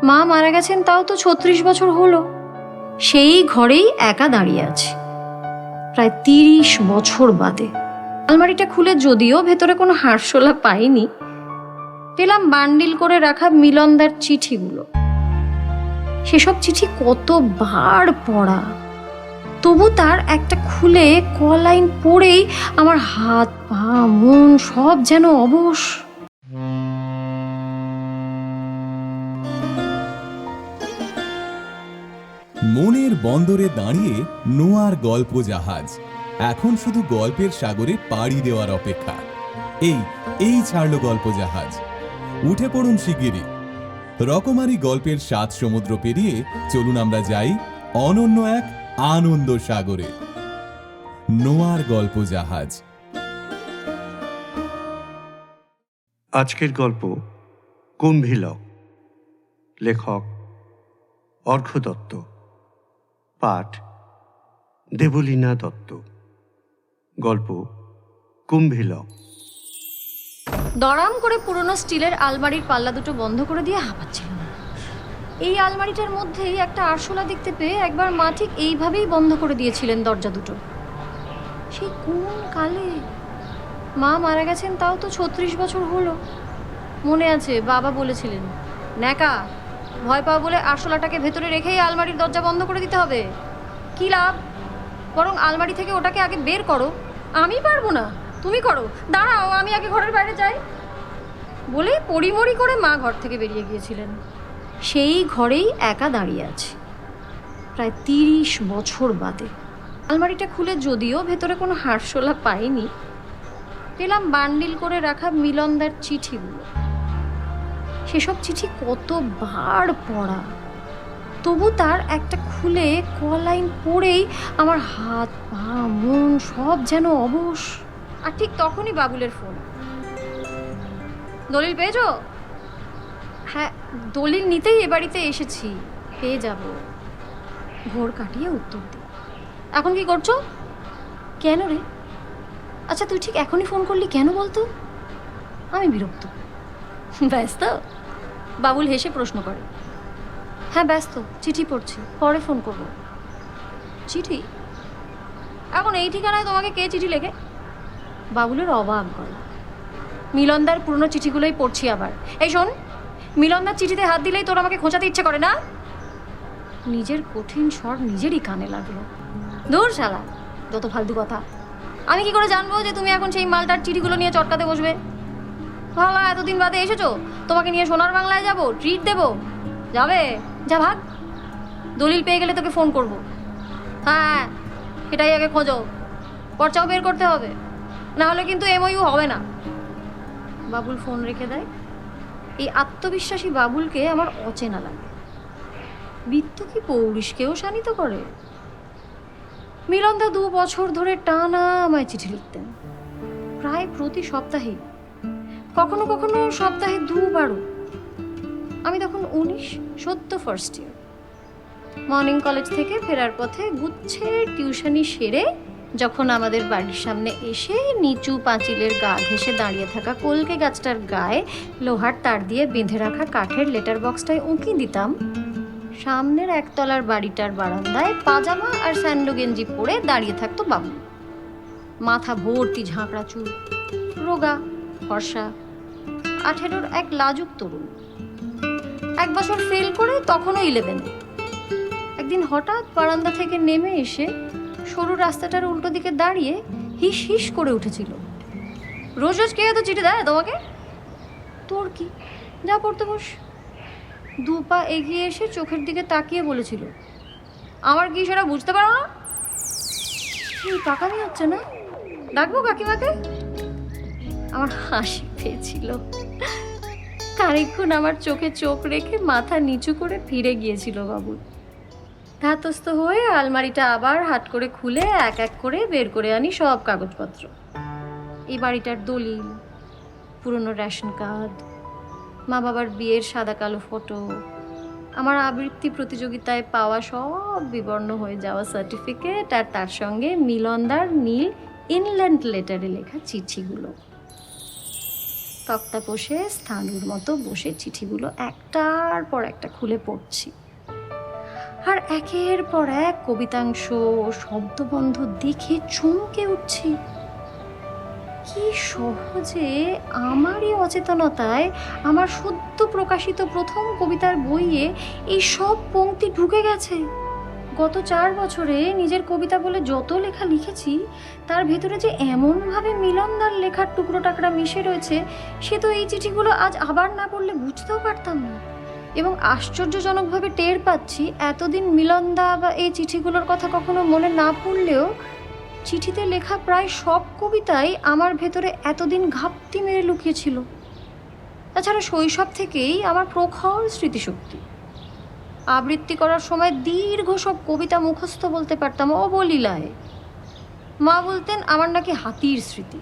মা মারা গেছেন তাও তো 36 বছর হলো, সেই ঘরেই একা দাঁড়িয়ে আছে প্রায় 30 বছর বাদে। আলমারিটা খুলে যদিও ভেতরে কোনো হারশোলা পাইনি, পেলাম বান্ডিল করে রাখা মিলনদার চিঠিগুলো। সেসব চিঠি কতবার পড়া, তবু তার একটা খুলে লাইন পড়েই আমার হাত পা মন সব যেন অবশ। মনের বন্দরে দাঁড়িয়ে নোয়ার গল্প জাহাজ এখন শুধু গল্পের সাগরে পাড়ি দেওয়ার অপেক্ষা। এই ছাড়লো গল্প জাহাজ, উঠে পড়ুন শিগগিরই। রকমারি গল্পের 7 সমুদ্র পেরিয়ে চলুন আমরা যাই অনন্য এক আনন্দ সাগরে। নোয়ার গল্প জাহাজ। আজকের গল্প কুম্ভিলক। লেখক অর্ঘ্য দত্ত। পাঠ দেবলীনা দত্ত। গল্প কুম্ভিলক। দড়াম করে পুরনো স্টিলের আলমারির পাল্লা দুটো বন্ধ করে দিয়ে হাঁপাচ্ছিলাম। এই আলমারিটার মধ্যেই একটা আরশোলা দেখতে পেয়ে একবার মা ঠিক এইভাবেই বন্ধ করে দিয়েছিলেন দরজা দুটো। সেই কোন কালে! মা মারা গেছেন তাও তো 36 বছর হলো। মনে আছে বাবা বলেছিলেন, ন্যাকা, ভয় পাও বলে আরশোলাটাকে ভেতরে রেখেই আলমারির দরজা বন্ধ করে দিতে হবে। কি লাভ, বরং আলমারি থেকে ওটাকে আগে বের করো। আমি পারবো না, তুমি করো, দাঁড়াও, আমি আগে ঘরের বাইরে যাই বলে পড়িমড়ি করে মা ঘর থেকে বেরিয়ে গিয়েছিলেন। সেই ঘরেই একা দাঁড়িয়ে আছে প্রায় 30 বছর বাদে। আলমারিটা খুলে যদিও ভেতরে কোনো হারশোলা পাইনি, পেলাম বান্ডিল করে রাখা মিলনদার চিঠিগুলো। সেসব চিঠি কতবার পড়া, তবু তার একটা খুলে লাইন পড়েই আমার হাত পা মন সব যেন অবশ। আর ঠিক তখনই বাবুলের ফোন। দলিল পেয়েছো? হ্যাঁ, দলিল নিতেই এ বাড়িতে এসেছি, পেয়ে যাব। ভোর কাটিয়ে উত্তর দিই। এখন কি করছো? কেন রে? আচ্ছা তুই ঠিক এখনই ফোন করলি কেন বলতো? আমি বিরক্ত। ব্যস্ত? বাবুল হেসে প্রশ্ন করে। হ্যাঁ ব্যস্ত, চিঠি পড়ছি, পরে ফোন করব। চিঠি? এখন এই ঠিকানায় তোমাকে কে চিঠি লেখে? বাবুলের অবাক গলা। মিলনদার পুরনো চিঠিগুলোই পড়ছি আবার। এই শোন, মিলনদার চিঠিতে হাত দিলেই তোর আমাকে খোঁচাতে ইচ্ছে করে না? নিজের কঠিন স্বর নিজেরই কানে লাগলো। দূর শালা, যত ফালতু কথা। আমি কি করে জানবো যে তুমি এখন সেই মালটার চিঠিগুলো নিয়ে চটকাতে বসবে? ভালো, এতদিন বাদে এসেছো, তোমাকে নিয়ে সোনার বাংলায় যাব, ট্রিট দেবো। যাবে? যা ভাগ। দলিল পেয়ে গেলে তোকে ফোন করব। হ্যাঁ, এটাই আগে খোঁজো, পর্চাও বের করতে হবে, না হলে কিন্তু এমওইউ হবে না। বাবুল ফোন রেখে দেয়। এই আত্মবিশ্বাসী বাবুলকে আমার অচেনা লাগে। বিত্ত কি পৌরুষকেও শানিত করে? মিলনদা 2 বছর ধরে টানা আমায় চিঠি লিখতেন, প্রায় প্রতি সপ্তাহেই, কখনো কখনো সপ্তাহে 2 বারও। আমি তখন 19, সদ্য ফার্স্ট ইয়ার। মর্নিং কলেজ থেকে ফেরার পথে গুচ্ছের টিউশনি সেরে যখন আমাদের বাড়ির সামনে এসে নিচু পাঁচিলের গা ঘেঁষে দাঁড়িয়ে থাকা কলকে গাছটার গায়ে লোহার তার দিয়ে বেঁধে রাখা কাঠের লেটার বক্সটায় উঁকি দিতাম, সামনের একতলার বাড়িটার বারান্দায় পাজামা আর স্যান্ডো গেঞ্জি পরে দাঁড়িয়ে থাকতো বাবু। মাথা ভর্তি ঝাঁকড়া চুল, রোগা, ফর্সা, 18-র এক লাজুক তরুণ। 1 বছর ফেল করে তখনও 11। একদিন হঠাৎ বারান্দা থেকে নেমে এসে সরু রাস্তাটার উল্টো দিকে দাঁড়িয়ে হিস হিস করে উঠেছিল। রোজ রোজ কে এত চিঠি দেয় তোমাকে? তোর কি, যা পড়তে বস। 2 পা এগিয়ে এসে চোখের দিকে তাকিয়ে বলেছিল, আমার কি সেটা বুঝতে পারো না? পাকামি হচ্ছে না? ডাকবো কাকিমাকে? আমার হাসি পেয়েছিল। খানিকক্ষণ আমার চোখে চোখ রেখে মাথা নিচু করে ফিরে গিয়েছিল বাবু। ধাতস্থ হয়ে আলমারিটা আবার হাট করে খুলে এক এক করে বের করে আনি সব কাগজপত্র। এই বাড়িটার দলিল, পুরনো রেশন কার্ড, মা বাবার বিয়ের সাদা কালো ফটো, আমার আবৃত্তি প্রতিযোগিতায় পাওয়া সব বিবর্ণ হয়ে যাওয়া সার্টিফিকেট, আর তার সঙ্গে মিলনদার নীল ইনল্যান্ড লেটারে লেখা চিঠিগুলো। তক্তাপোষে স্থানুর মতো বসে চিঠিগুলো একটার পর একটা খুলে পড়ছি, আর একের পর এক কবিতাংশ শব্দবন্ধ দেখে চমকে উঠছি। কি সহজে আমারই অচেতনতায় আমার সদ্য প্রকাশিত প্রথম কবিতার বইয়ে এই সব পংক্তি ঢুকে গেছে। গত 4 বছরে নিজের কবিতা বলে যত লেখা লিখেছি তার ভেতরে যে এমনভাবে মিলনদার লেখার টুকরো টাকরা মিশে রয়েছে, সে তো এই চিঠিগুলো আজ আবার না পড়লে বুঝতেও পারতাম না। এবং আশ্চর্যজনকভাবে টের পাচ্ছি, এতদিন মিলনদা বা এই চিঠিগুলোর কথা কখনো মনে না পড়লেও চিঠিতে লেখা প্রায় সব কবিতাই আমার ভেতরে এতদিন ঘাপটি মেরে লুকিয়েছিল। তাছাড়া শৈশব থেকেই আমার প্রখর স্মৃতিশক্তি। আবৃত্তি করার সময় দীর্ঘ সব কবিতা মুখস্থ বলতে পারতাম অবলীলায়। মা বলতেন আমার নাকি হাতির স্মৃতি।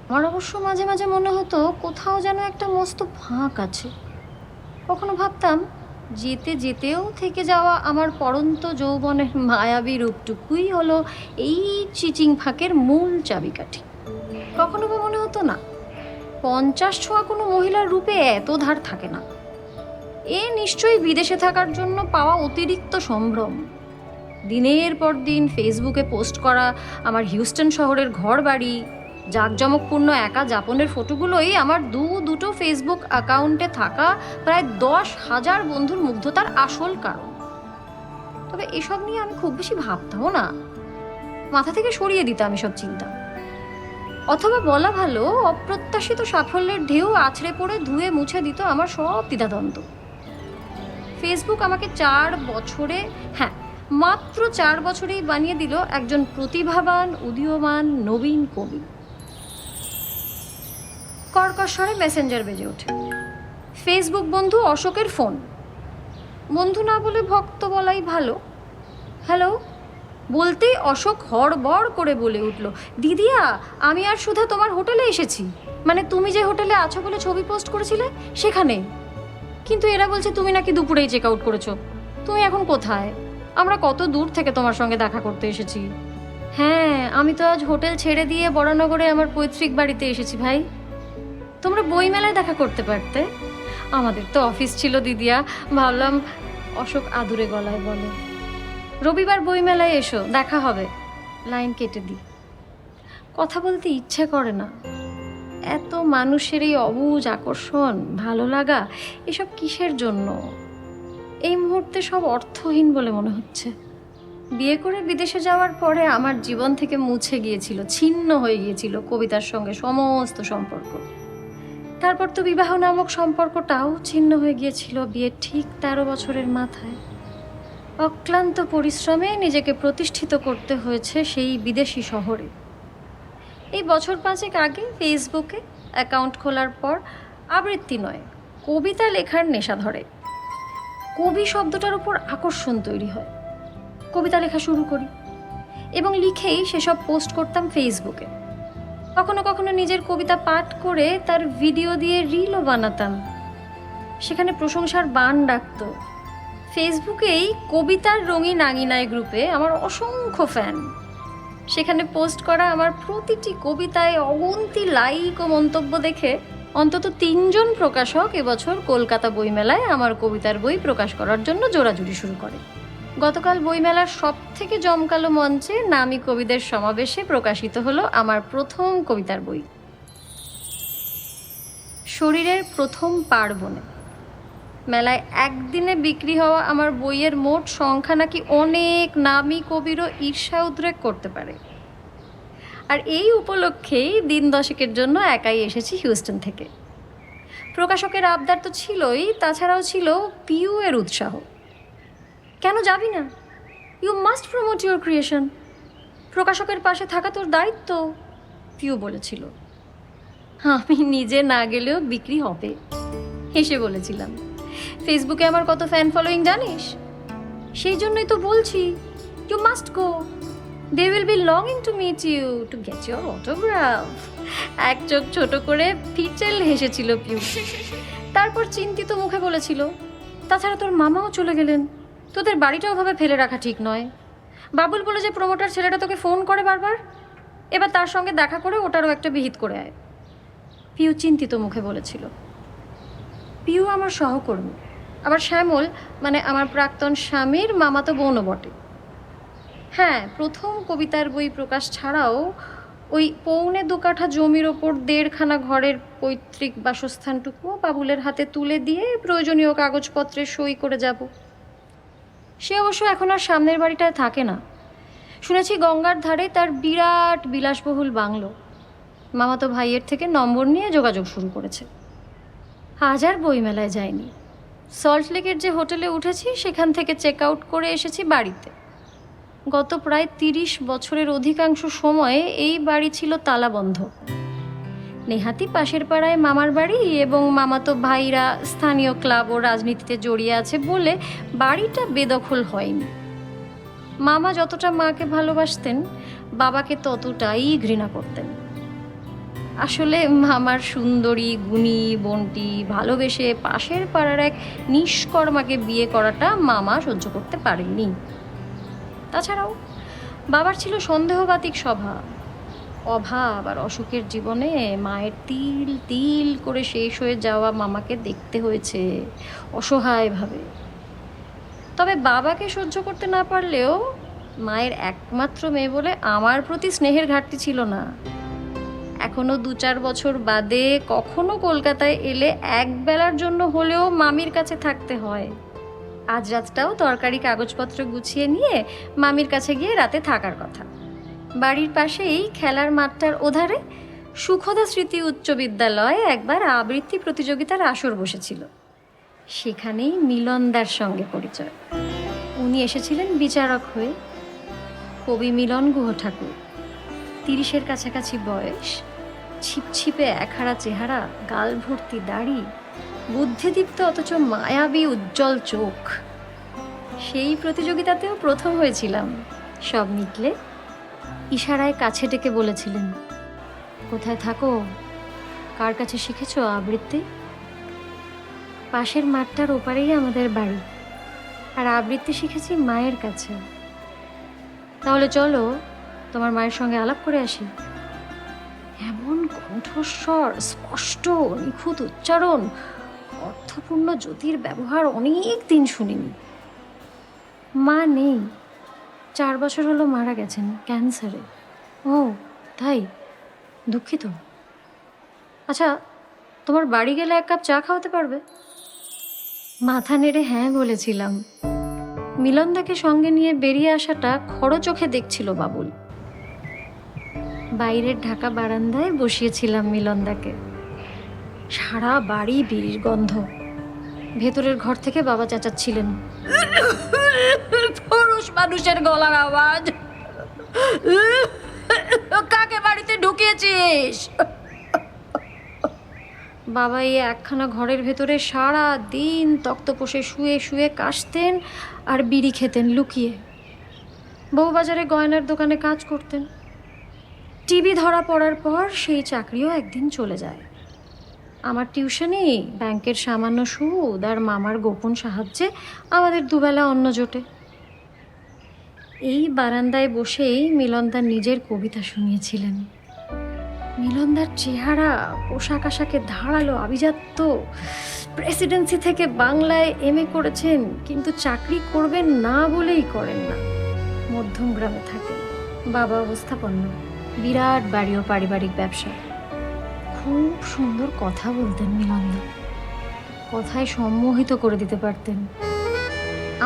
আমার অবশ্য মাঝে মাঝে মনে হতো কোথাও যেন একটা মস্ত ফাঁক আছে। কখনো ভাবতাম যেতে যেতেও থেকে যাওয়া আমার পড়ন্ত যৌবনের মায়াবী রূপটুকুই হলো এই চিচিং ফাঁকের মূল চাবিকাঠি। কখনো বা মনে হতো না 50 ছোঁয়া কোনো মহিলার রূপে এত ধার থাকে না। এ নিশ্চয়ই বিদেশে থাকার জন্য পাওয়া অতিরিক্ত সম্ভ্রম। দিনের পর দিন ফেসবুকে পোস্ট করা আমার হিউস্টন শহরের ঘর বাড়ি, জাঁকজমকপূর্ণ একা যাপনের ফটোগুলোই আমার দুটো ফেসবুক অ্যাকাউন্টে থাকা প্রায় 10,000 বন্ধুর মুগ্ধতার আসল কারণ। তবে এসব নিয়ে আমি খুব বেশি ভাবতামও না, মাথা থেকে সরিয়ে দিতাম এসব চিন্তা। অথবা বলা ভালো, অপ্রত্যাশিত সাফল্যের ঢেউ আছড়ে পড়ে ধুয়ে মুছে দিত আমার সব দ্বিধাদ্বন্দ্ব। ফেসবুক আমাকে 4 বছরে, মাত্র 4 বছরেই বানিয়ে দিল একজন প্রতিভাবান, উদীয়মান, নবীন কবি। কর্কশ্বরে মেসেঞ্জার বেজে ওঠে। ফেসবুক বন্ধু অশোকের ফোন। বন্ধু না বলে ভক্ত বলাই ভালো। হ্যালো বলতেই অশোক হড়বড় করে বলে উঠল, দিদিয়া আমি আর সুধা তোমার হোটেলে এসেছি। মানে তুমি যে হোটেলে আছো বলে ছবি পোস্ট করেছিলে সেখানে। কিন্তু এরা বলছে তুমি নাকি দুপুরেই চেক আউট করেছো। তুমি এখন কোথায়? আমরা কত দূর থেকে তোমার সঙ্গে দেখা করতে এসেছি। হ্যাঁ আমি তো আজ হোটেল ছেড়ে দিয়ে বরানগরে আমার পৈতৃক বাড়িতে এসেছি ভাই। তোমরা বইমেলায় দেখা করতে পারতে। আমাদের তো অফিস ছিল দিদিয়া, ভাবলাম। অশোক আদুরে গলায় বলে, রবিবার বইমেলায় এসো, দেখা হবে। লাইন কেটে দিই। কথা বলতে ইচ্ছে করে না। এত মানুষের এই অবুঝ আকর্ষণ, ভালো লাগা, এসব কিসের জন্য? এই মুহূর্তে সব অর্থহীন বলে মনে হচ্ছে। বিয়ে করে বিদেশে যাওয়ার পরে আমার জীবন থেকে মুছে গিয়েছিল, ছিন্ন হয়ে গিয়েছিল কবিতার সঙ্গে সমস্ত সম্পর্ক। তারপর তো বিবাহ নামক সম্পর্কটাও ছিন্ন হয়ে গিয়েছিল বিয়ের ঠিক 13 বছরের মাথায়। অক্লান্ত পরিশ্রমে নিজেকে প্রতিষ্ঠিত করতে হয়েছে সেই বিদেশি শহরে। এই বছর 5 আগে ফেসবুকে অ্যাকাউন্ট খোলার পর আবৃত্তি নয়, কবিতা লেখার নেশা ধরে। কবি শব্দটার উপর আকর্ষণ তৈরি হয়। কবিতা লেখা শুরু করি এবং লিখেই সেসব পোস্ট করতাম ফেসবুকে। কখনো কখনো নিজের কবিতা পাঠ করে তার ভিডিও দিয়ে রিলও বানাতাম। সেখানে প্রশংসার বাণ ডাকত। ফেসবুকেই কবিতার রঙিন আঙিনায় গ্রুপে আমার অসংখ্য ফ্যান। সেখানে পোস্ট করা আমার প্রতিটি কবিতায় অগুন্তি লাইক ও মন্তব্য দেখে অন্তত 3 জন প্রকাশক এবছর কলকাতা বইমেলায় আমার কবিতার বই প্রকাশ করার জন্য জোরাজুরি শুরু করে। গতকাল বইমেলার সবথেকে জমকালো মঞ্চে নামী কবিদের সমাবেশে প্রকাশিত হলো আমার প্রথম কবিতার বই, শরীরের প্রথম পার্বণে। মেলায় একদিনে বিক্রি হওয়া আমার বইয়ের মোট সংখ্যা নাকি অনেক নামী কবিরও ঈর্ষা উদ্রেক করতে পারে। আর এই উপলক্ষেই দিন 10 জন্য একাই এসেছি হিউস্টন থেকে। প্রকাশকের আবদার তো ছিলই, তাছাড়াও ছিল পিউ এর উৎসাহ। কেন যাবি না? You must promote your creation. প্রকাশকের পাশে থাকা তোর দায়িত্ব, পিউ বলেছিল। আমি নিজে না গেলেও বিক্রি হবে, হেসে বলেছিলাম। ফেসবুকে আমার কত ফ্যান ফলোয়িং জানিস? সেই জন্যই তো বলছি, you must go. They will be লংিং to meet you, to get your autograph. এক চোখ ছোট করে ফিচেল হেসেছিল পিউ। তারপর চিন্তিত মুখে বলেছিল, তাছাড়া তোর মামাও চলে গেলেন, তোদের বাড়িটাও ভাবে ফেলে রাখা ঠিক নয়। বাবুল বলে যে প্রমোটার ছেলেটা তোকে ফোন করে বারবার, এবার তার সঙ্গে দেখা করে ওটারও একটা বিহিত করে আয়। পিউ চিন্তিত মুখে বলেছিল। পিউ আমার সহকর্মী, আবার শ্যামল মানে আমার প্রাক্তন স্বামীর মামাতো বোনও বটে। হ্যাঁ, প্রথম কবিতার বই প্রকাশ ছাড়াও ওই 2.25 কাঠা জমির ওপর 1.5খানা ঘরের পৈতৃক বাসস্থানটুকুও বাবুলের হাতে তুলে দিয়ে প্রয়োজনীয় কাগজপত্রে সই করে যাব। সে অবশ্য এখন আর সামনের বাড়িটায় থাকে না। শুনেছি গঙ্গার ধারে তার বিরাট বিলাসবহুল বাংলো। মামাতো ভাইয়ের থেকে নম্বর নিয়ে যোগাযোগ শুরু করেছে। আজ আর বইমেলায় যায়নি। সল্টলেকের যে হোটেলে উঠেছি সেখান থেকে চেক আউট করে এসেছি বাড়িতে। গত প্রায় 30 বছরের অধিকাংশ সময়ে এই বাড়ি ছিল তালাবন্ধ। নেহাতি পাশের পাড়ায় মামার বাড়ি এবং মামাতো ভাইরা স্থানীয় ক্লাব ও রাজনীতিতে জড়িয়ে আছে বলে বাড়িটা বেদখল হয়নি। মামা যতটা মাকে ভালোবাসতেন, বাবাকে ততটাই ঘৃণা করতেন। আসলে মামার সুন্দরী গুণী বোনটি ভালোবেসে পাশের পাড়ার এক নিষ্কর্মাকে বিয়ে করাটা মামা সহ্য করতে পারেননি। তাছাড়াও বাবার ছিল সন্দেহবাতিক স্বভাব। অভাব আর অসুখের জীবনে মায়ের তিল তিল করে শেষ হয়ে যাওয়া মামাকে দেখতে হয়েছে অসহায়ভাবে। তবে বাবাকে সহ্য করতে না পারলেও মায়ের একমাত্র মেয়ে বলে আমার প্রতি স্নেহের ঘাটতি ছিল না। এখনো 2-4 বছর বাদে কখনো কলকাতায় এলে একবেলার জন্য হলেও মামির কাছে থাকতে হয়। আজ রাতটাও তরকারি কাগজপত্র গুছিয়ে নিয়ে মামির কাছে গিয়ে রাতে থাকার কথা। বাড়ির পাশেই খেলার মাঠটার ওধারে সুখদা স্মৃতি উচ্চ বিদ্যালয়ে একবার আবৃত্তি প্রতিযোগিতার আসর বসেছিল। সেখানেই মিলনদার সঙ্গে পরিচয়। উনি এসেছিলেন বিচারক হয়ে। কবি মিলন গুহ ঠাকুর, 30-এর কাছাকাছি বয়স, ছিপছিপে একহারা চেহারা, গাল ভর্তি দাড়ি, বুদ্ধিদীপ্ত অথচ মায়াবী উজ্জ্বল চোখ। সেই প্রতিযোগিতাতেও প্রথম হয়েছিলাম। সব মিটলে ইশারায় কাছে ডেকে বলেছিলেন, কোথায় থাকো, কার কাছে শিখেছো আবৃত্তি? পাশের মাঠটার ওপারেই আমাদের বাড়ি, আর আবৃত্তি শিখেছি মায়ের কাছে। তাহলে চলো তোমার মায়ের সঙ্গে আলাপ করে আসি। এমন কণ্ঠস্বর, স্পষ্ট নিখুঁত উচ্চারণ, অর্থপূর্ণ জ্যোতির ব্যবহার অনেক দিন শুনিনি। মা নেই, 4 বছর হলো মারা গেছেন ক্যান্সারে। ও তাই, দুঃখিত। আচ্ছা, তোমার বাড়ি গেলে 1 কাপ চা খাওয়াতে পারবে? মাথা নেড়ে হ্যাঁ বলেছিলাম। মিলনদাকে সঙ্গে নিয়ে বেরিয়ে আসাটা খড় চোখে দেখছিল বাবুল। বাইরের ঢাকা বারান্দায় বসিয়েছিলাম মিলনদাকে। সারা বাড়ি বিড়ির গন্ধ। ভেতরের ঘর থেকে বাবা চেঁচাচ্ছিলেন, পুরুষ মানুষের গলার আওয়াজ, কাকে বাড়িতে ঢুকিয়েছিস? বাবা এই একখানা ঘরের ভেতরে সারা দিন তক্তপোষে শুয়ে শুয়ে কাশতেন আর বিড়ি খেতেন লুকিয়ে। বউবাজারে গয়নার দোকানে কাজ করতেন। টিভি ধরা পড়ার পর সেই চাকরিও একদিন চলে যায়। আমার টিউশনি, ব্যাংকের সামান্য সুদ আর মামার গোপন সাহায্যে আমাদের দুবেলা অন্ন জোটে। এই বারান্দায় বসেই মিলনদার নিজের কবিতা শুনিয়েছিলেন। মিলনদার চেহারা, পোশাক আশাকে ধারালো, আভিজাত্য। প্রেসিডেন্সি থেকে বাংলায় MA করেছেন, কিন্তু চাকরি করবেন না বলেই করেন না। মধ্যম গ্রামে থাকেন, বাবা অবস্থাপন্ন, বিরাট বাড়ি ও পারিবারিক ব্যবসা। খুব সুন্দর কথা বলতেন মিলনদা, কথায় সম্মোহিত করে দিতে পারতেন।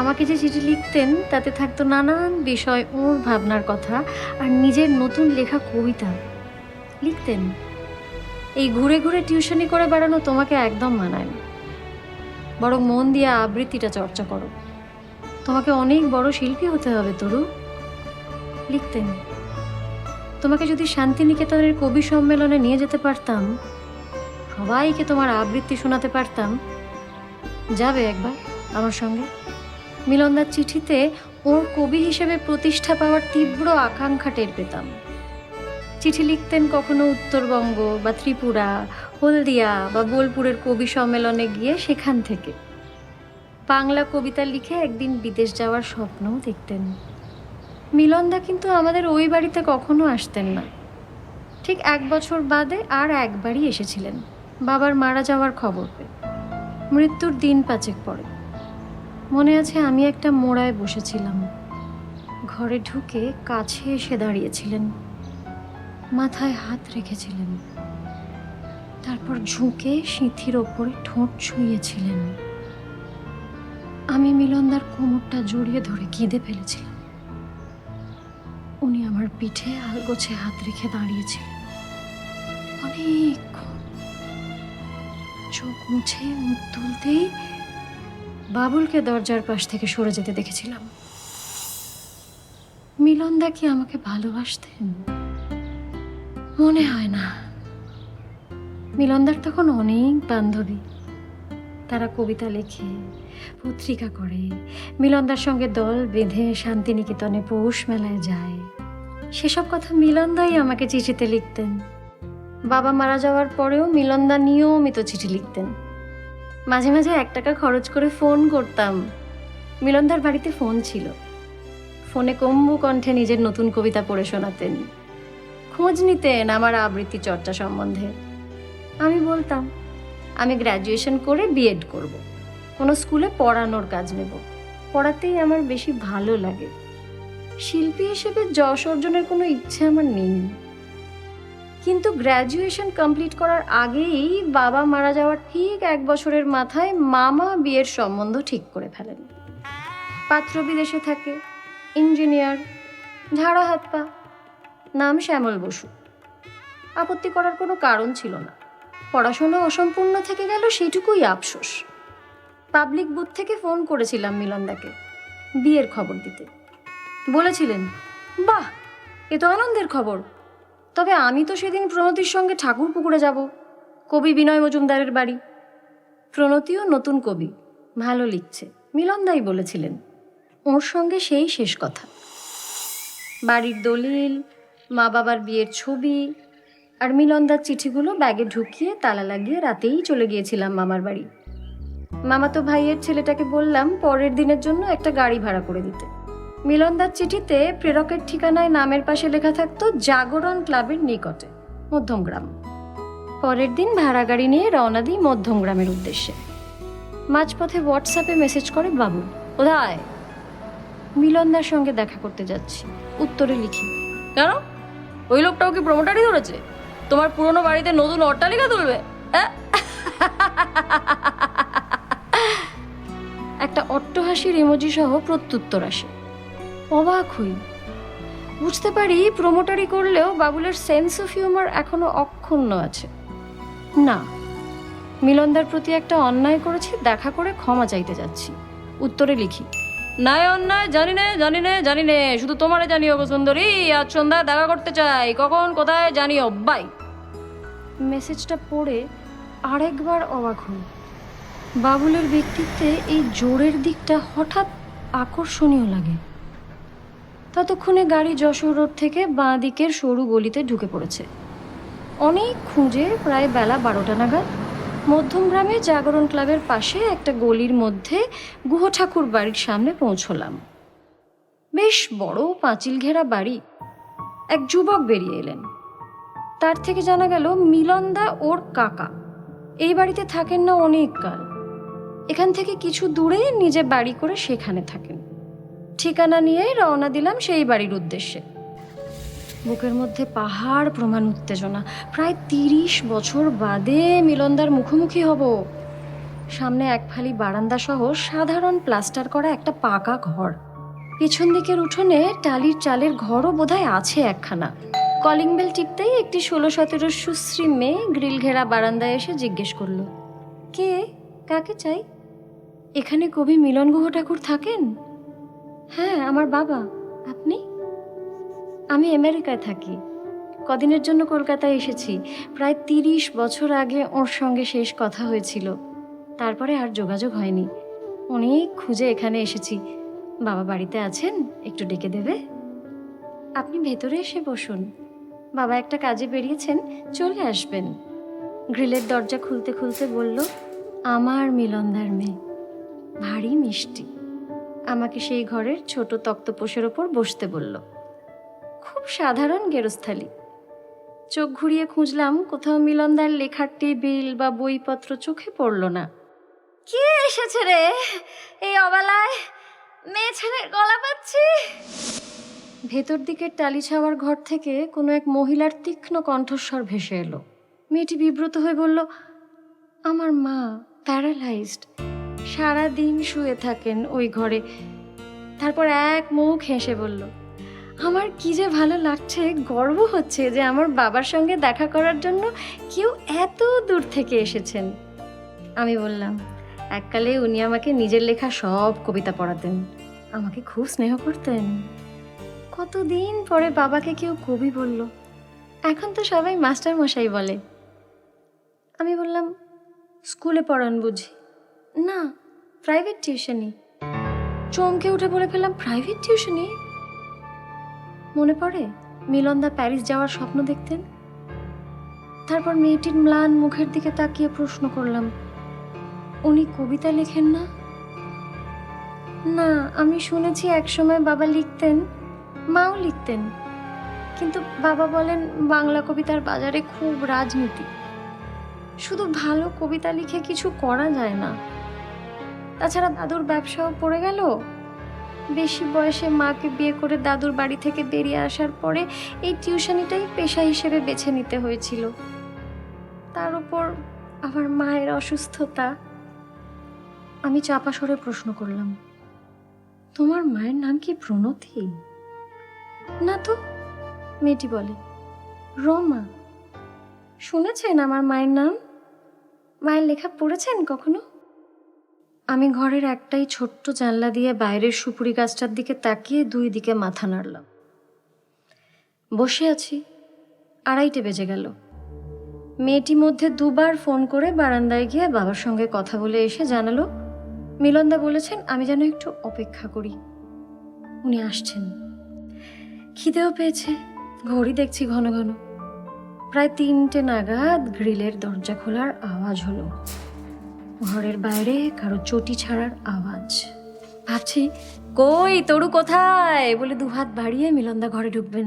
আমাকে যে চিঠি লিখতেন তাতে থাকতো নানান বিষয়, ওর ভাবনার কথা আর নিজের নতুন লেখা কবিতা। লিখতেন, এই ঘুরে ঘুরে টিউশনি করে বেড়ানো তোমাকে একদম মানায় না, বরং মন দিয়ে আবৃত্তিটা চর্চা করো, তোমাকে অনেক বড় শিল্পী হতে হবে তরু। লিখতেন, তোমাকে যদি শান্তিনিকেতনের কবি সম্মেলনে নিয়ে যেতে পারতাম, সবাইকে তোমার আবৃত্তি শোনাতে পারতাম, যাবে একবার আমার সঙ্গে? মিলনদার চিঠিতে ওর কবি হিসেবে প্রতিষ্ঠা পাওয়ার তীব্র আকাঙ্ক্ষা টের পেতাম। চিঠি লিখতেন কখনো উত্তরবঙ্গ বা ত্রিপুরা, হলদিয়া বা বোলপুরের কবি সম্মেলনে গিয়ে সেখান থেকে বাংলা কবিতা লিখে একদিন বিদেশ যাওয়ার স্বপ্নও দেখতেন। মিলনদা কিন্তু আমাদের ওই বাড়িতে কখনো আসতেন না। ঠিক 1 বছর বাদে আর একবারই এসেছিলেন বাবার মারা যাওয়ার খবর পেয়ে। মৃত্যুর দিন 5 পরে। মনে আছে আমি একটা মোড়ায় বসেছিলাম। ঘরে ঢুকে কাছে এসে দাঁড়িয়েছিলেন, মাথায় হাত রেখেছিলেন, তারপর ঝুঁকে সিঁথির ওপরে ঠোঁট ছুঁয়েছিলেন। আমি মিলনদার কোমরটা জড়িয়ে ধরে কেঁদে ফেলেছিলাম। উনি আমার পিঠে আলগোছে হাত রেখে দাঁড়িয়েছিলেন অনেকক্ষণ। চোখ মুছে মুখ তুলতেই বাবুলকে দরজার পাশ থেকে সরে যেতে দেখেছিলাম। মিলনদা কি আমাকে ভালোবাসতেন? মনে হয় না। মিলনদার তখন অনেক বান্ধবী। তারা কবিতা লেখে, পত্রিকা করে, মিলনদার সঙ্গে দল বেঁধে শান্তিনিকেতনে পৌষ মেলায় যায়। সেসব কথা মিলনদাই আমাকে চিঠিতে লিখতেন। বাবা মারা যাওয়ার পরেও মিলনদা নিয়মিত চিঠি লিখতেন। মাঝে মাঝে 1 টাকা খরচ করে ফোন করতাম। মিলনদার বাড়িতে ফোন ছিল। ফোনে কম্বু কণ্ঠে নিজের নতুন কবিতা পড়ে শোনাতেন। খোঁজ নিতেন আমার আবৃত্তি চর্চা সম্বন্ধে। আমি বলতাম আমি গ্র্যাজুয়েশন করে বিএড করব, কোনো স্কুলে পড়ানোর কাজ নেব, পড়াতেই আমার বেশি ভালো লাগে। শিল্পী হিসেবে যশ অর্জনের কোনো ইচ্ছে আমার নেই। কিন্তু গ্র্যাজুয়েশন কমপ্লিট করার আগেই বাবা মারা যাওয়ার ঠিক 1 বছরের মাথায় মামা বিয়ের সম্বন্ধ ঠিক করে ফেলেন। পাত্র বিদেশে থাকে, ইঞ্জিনিয়ার, ঝাড়া হাত পা, নাম শ্যামল বসু। আপত্তি করার কোনো কারণ ছিল না। পড়াশোনা অসম্পূর্ণ থেকে গেল, সেটুকুই আফসোস। পাবলিক বুথ থেকে ফোন করেছিলাম মিলনদাকে বিয়ের খবর দিতে। বলেছিলেন, বাহ, এ তো আনন্দের খবর। তবে আমি তো সেদিন প্রণতির সঙ্গে ঠাকুর পুকুরে যাব, কবি বিনয় মজুমদারের বাড়ি। প্রণতিও নতুন কবি, ভালো লিখছে, মিলনদাই বলেছিলেন। ওর সঙ্গে সেই শেষ কথা। বাড়ির দলিল, মা বাবার বিয়ের ছবি আর মিলনদার চিঠিগুলো ব্যাগে ঢুকিয়ে তালা লাগিয়ে রাতেই চলে গিয়েছিলাম মামার বাড়ি। মামাতো ভাইয়ের ছেলেটাকে বললাম পরের দিনের জন্য একটা গাড়ি ভাড়া করে দিতে। মিলনদার চিঠিতে প্রেরকের ঠিকানায় নামের পাশে লেখা থাকতো জাগরণ ক্লাবের নিকটে, মধ্যমগ্রাম। পরের দিন ভাড়া গাড়ি নিয়ে রওনা দিই মধ্যমগ্রামের উদ্দেশ্যে। মাঝপথে হোয়াটসঅ্যাপে মেসেজ করে বাবুল, কোথায়? মিলনদার সঙ্গে দেখা করতে যাচ্ছি। উত্তরে লিখি, কেন, ওই লোকটাও কি প্রমোটারই ধরেছে? তোমার পুরনো বাড়িতে নতুন অট্টালিকা তুলবে? একটা অট্টহাসির ইমোজি সহ প্রত্যুত্তর আসে। অবাক হই, বুঝতে পারি প্রমোটারি করলেও বাবুলের সেন্স অফ হিউমার এখনো অক্ষুণ্ণ আছে। না, মিলনদার প্রতি একটা অন্যায় করেছি, দেখা করে ক্ষমা চাইতে যাচ্ছি। উত্তরে লিখি, নাই অন্যায় জানি নে, শুধু তোমারে জানিও গো সুন্দরী, আজ সন্ধ্যা দেখা করতে চাই, কখন কোথায় জানিও, বাই। মেসেজটা পড়ে আরেকবার অবাক হই। বাবুলের ব্যক্তিত্বে এই জোরের দিকটা হঠাৎ আকর্ষণীয় লাগে। ততক্ষণে গাড়ি যশোর রোড থেকে বাঁ দিকের সরু গলিতে ঢুকে পড়েছে। অনেক খুঁজে প্রায় বেলা 12টা নাগাদ মধ্যমগ্রামে জাগরণ ক্লাবের পাশে একটা গলির মধ্যে গুহ ঠাকুর বাড়ির সামনে পৌঁছলাম। বেশ বড় পাঁচিল ঘেরা বাড়ি। এক যুবক বেরিয়ে এলেন। তার থেকে জানা গেল মিলনদা ওর কাকা। এই বাড়িতে থাকেন না অনেক কাল। এখান থেকে কিছু দূরে নিজে বাড়ি করে সেখানে থাকেন। ঠিকানা নিয়ে রওনা দিলাম সেই বাড়ির উদ্দেশ্যে। বুকের মধ্যে পাহাড় প্রমাণ উত্তেজনা। প্রায় 30 বছর বাদে মিলনদার মুখোমুখি হব। সামনে এক ফালি বারান্দা সহ সাধারণ প্লাস্টার করা একটা পাকা ঘর। পিছন দিকের উঠোনে টালির চালের ঘরও বোধহয় আছে একখানা। কলিং বেল টিপতেই একটি 16-17 সুশ্রী মেয়ে গ্রিল ঘেরা বারান্দায় এসে জিজ্ঞেস করলো, কে, কাকে চাই? এখানে কবি মিলন গুহ ঠাকুর থাকেন? হ্যাঁ, আমার বাবা। আপনি? আমি আমেরিকায় থাকি, কদিনের জন্য কলকাতায় এসেছি। প্রায় 30 বছর আগে ওর সঙ্গে শেষ কথা হয়েছিল, তারপরে আর যোগাযোগ হয়নি। অনেক খুঁজে এখানে এসেছি। বাবা বাড়িতে আছেন? একটু ডেকে দেবে? আপনি ভেতরে এসে বসুন, বাবা একটা কাজে বেরিয়েছেন, চলে আসবেন। গ্রিলের দরজা খুলতে খুলতে বলল, আমার মিলনদার মেয়ে, ভারী মিষ্টি। আমাকে সেই ঘরের ছোট তক্তপোষের ওপর বসতে বলল। খুব সাধারণ গেরস্থালি। চোখ ঘুরিয়ে খুঁজলাম, কোথাও মিলনদার লেখার টেবিল বা বইপত্র চোখে পড়ল না। কে এসেছে রে এই অবেলায়? মেয়ে ছেলের গলা পাচ্ছি। ভেতর দিকের টালি ছাওয়ার ঘর থেকে কোনো এক মহিলার তীক্ষ্ণ কণ্ঠস্বর ভেসে এলো। মেয়েটি বিব্রত হয়ে বলল, আমার মা প্যারালাইজড, সারাদিন শুয়ে থাকেন ওই ঘরে। তারপর এক মুখ হেসে বলল, আমার কি যে ভালো লাগছে, গর্ব হচ্ছে যে আমার বাবার সঙ্গে দেখা করার জন্য কেউ এত দূর থেকে এসেছেন। আমি বললাম, এককালে উনি আমাকে নিজের লেখা সব কবিতা পড়াতেন, আমাকে খুব স্নেহ করতেন। কতদিন পরে বাবাকে কেউ কবি বলল, এখন তো সবাই মাস্টার মশাই বলে। আমি বললাম, স্কুলে পড়ান বুঝি? না, প্রাইভেট টিউশনি। চমকে উঠে বলে ফেললাম, প্রাইভেট টিউশনি? মনে পড়ে মিলনদা প্যারিস যাওয়ার স্বপ্ন দেখতেন। তারপর মেয়েটির ম্লান মুখের দিকে তাকিয়ে প্রশ্ন করলাম, উনি কবিতা লেখেন না? না, আমি শুনেছি একসময় বাবা লিখতেন, মাও লিখতেন, কিন্তু বাবা বলেন বাংলা কবিতার বাজারে খুব রাজনীতি, শুধু ভালো কবিতা লিখে কিছু করা যায় না। তাছাড়া দাদুর ব্যবসাও পড়ে গেল। বেশি বয়সে মাকে বিয়ে করে দাদুর বাড়ি থেকে বেরিয়ে আসার পরে এই টিউশনিটাই পেশা হিসেবে বেছে নিতে হয়েছিল। তার উপর আবার মায়ের অসুস্থতা। আমি চাপা স্বরে প্রশ্ন করলাম, তোমার মায়ের নাম কি প্রণতি? না তো, মেয়েটি বলে, রমা। শুনেছেন আমার মায়ের নাম? মায়ের লেখা পড়েছেন কখনো? আমি ঘরের একটাই ছোট্ট জানলা দিয়ে বাইরের সুপুরি গাছটার দিকে তাকিয়ে দুই দিকে মাথা নাড়লাম। বসে আছি, 2:30 বেজে গেল। মেয়েটি মধ্যে দুবার ফোন করে বারান্দায় গিয়ে বাবার সঙ্গে কথা বলে এসে জানালো, মিলনদা বলেছেন আমি যেন একটু অপেক্ষা করি, উনি আসছেন। খিদেও পেয়েছে, ঘড়ি দেখছি ঘন ঘন। প্রায় 3টে নাগাদ গ্রিলের দরজা খোলার আওয়াজ হলো। ঘরের বাইরে কারো চটি ছাড়ার আওয়াজ। ভাবছি, কই তরু কোথায় বলে দুহাত বাড়িয়ে মিলনদা ঘরে ঢুকবেন।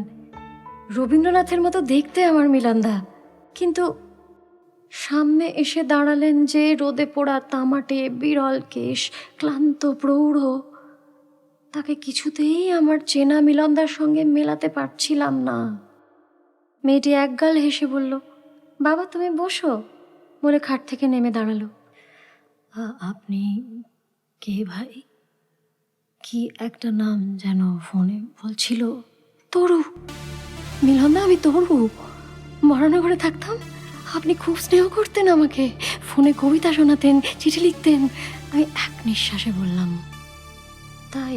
রবীন্দ্রনাথের মতো দেখতে আমার মিলনদা, কিন্তু সামনে এসে দাঁড়ালেন যে রোদে পোড়া তামাটে বিরল কেশ, ক্লান্ত প্রৌঢ়। তাকে কিছুতেই আমার চেনা মিলনদার সঙ্গে মেলাতে পারছিলাম না। মেয়েটি একগাল হেসে বলল, বাবা তুমি বসো বলে খাট থেকে নেমে দাঁড়ালো। আপনি কে ভাই? কি একটা নাম যেন ফোনে বলছিল। তরু। মিলনদা, আমি তরু, মরানগরে থাকতাম। আপনি খুব স্নেহ করতেন আমাকে, ফোনে কবিতা শোনাতেন, চিঠি লিখতেন। আমি এক নিঃশ্বাসে বললাম, তাই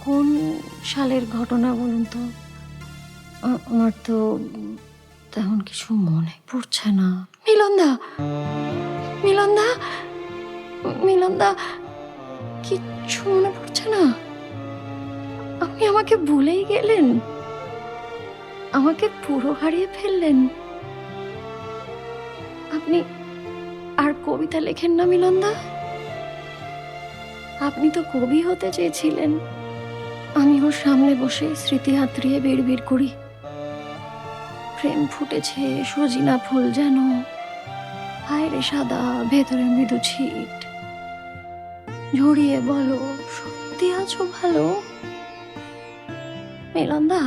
কোন সালের ঘটনা বলুন তো? আমার তো তেমন কিছু মনে পড়ছে না। মিলনদা, মিলনদা, মিলনদা, কিচ্ছু মনে পড়ছে না? আপনি আমাকে ভুলেই গেলেন, আমাকে পুরো হারিয়ে ফেললেন। আপনি আর কবিতা লেখেন না মিলনদা? আপনি তো কবি হতে চেয়েছিলেন। আমি ওর সামনে বসে স্মৃতি হাতড়িয়ে বিড়বিড় করি, প্রেম ফুটেছে সজিনা ফুল যেন, বাইরে সাদা ভেতরে মৃদু ছিট। ঝরিয়ে বলো সত্যি আছো ভালো? মিলনদা,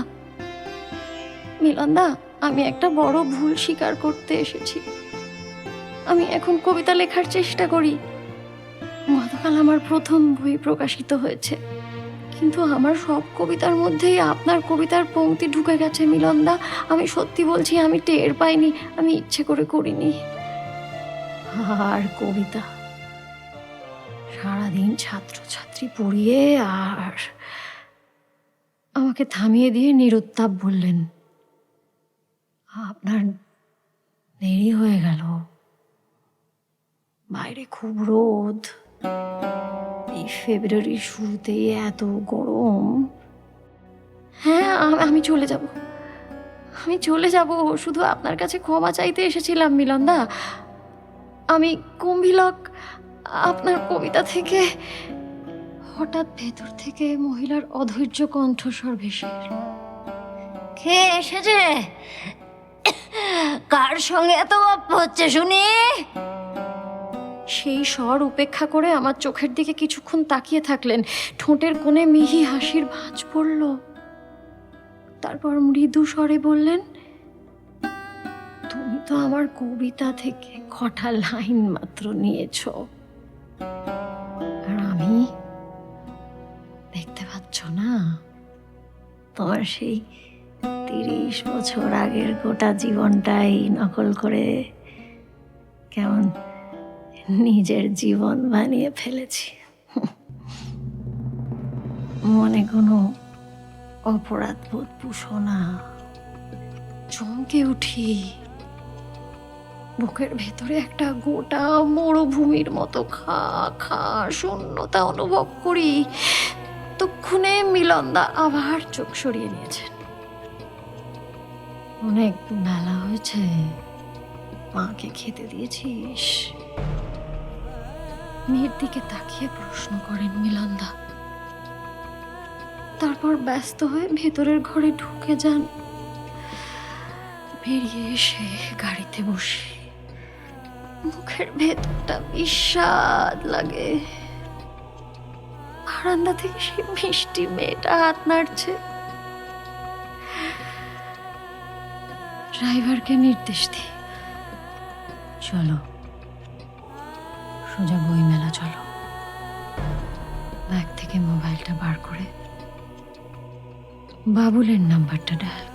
মিলনদা, আমি একটা বড় ভুল স্বীকার করতে এসেছি। আমি এখন কবিতা লেখার চেষ্টা করি। গতকাল আমার প্রথম বই প্রকাশিত হয়েছে, কিন্তু আমার সব কবিতার মধ্যেই আপনার কবিতার পংক্তি ঢুকে গেছে মিলনদা। আমি সত্যি বলছি, আমি টের পাইনি, আমি ইচ্ছে করে করিনি। আর কবিতা সারাদিন ছাত্রছাত্রী পড়িয়ে আর আমাকে থামিয়ে দিয়ে নিরুত্তাপ বললেন, আপনার দেরি হয়ে গেল, বাইরে খুব রোদ, এই ফেব্রুয়ারির শুরুতেই এত গরম। হ্যাঁ, আমি চলে যাব, আমি চলে যাব, শুধু আপনার কাছে ক্ষমা চাইতে এসেছিলাম মিলনদা। আমি কুম্ভিলক আপনার কবিতা থেকে। হঠাৎ ভেতর থেকে মহিলার অধৈর্য কণ্ঠস্বর ভেসে, কে এসেছে? কার সঙ্গে এত গপ্প হচ্ছে শুনি? সেই স্বর উপেক্ষা করে আমার চোখের দিকে কিছুক্ষণ তাকিয়ে থাকলেন। ঠোঁটের কোণে মিহি হাসির ভাঁজ পড়ল। তারপর মৃদু স্বরে বললেন, তুমি তো আমার কবিতা থেকে কটা লাইন মাত্র নিয়েছ, আর আমি, দেখতে পাচ্ছ না, তোমার সেই 30 বছর আগের গোটা জীবনটাই নকল করে কেমন নিজের জীবন বানিয়ে ফেলেছি। মনে কোনো অপরাধ বোধ পুষো না। চমকে উঠি। বুকের ভেতরে একটা গোটা মরুভূমির মতো খা খা শূন্যতা অনুভব করি। তক্ষুনে মিলনদা আবার চোখ সরিয়ে নিয়েছেন। অনেক বেলা হয়েছে, মাকে খেতে দিয়েছিস? মেয়ের দিকে তাকিয়ে প্রশ্ন করেন মিলনদা। তারপর ব্যস্ত হয়ে ভেতরের ঘরে ঢুকে যান। বেরিয়ে এসে গাড়িতে বসে মুখের ভেতরটা বিস্বাদ লাগে। বারান্দা থেকে সেই মিষ্টি মেয়েটা হাত নাড়ছে। ড্রাইভারকে নির্দেশ দিই, চলো সোজা বইমেলা চলো। ব্যাগ থেকে মোবাইলটা বার করে বাবুলের নাম্বারটা ডায়াল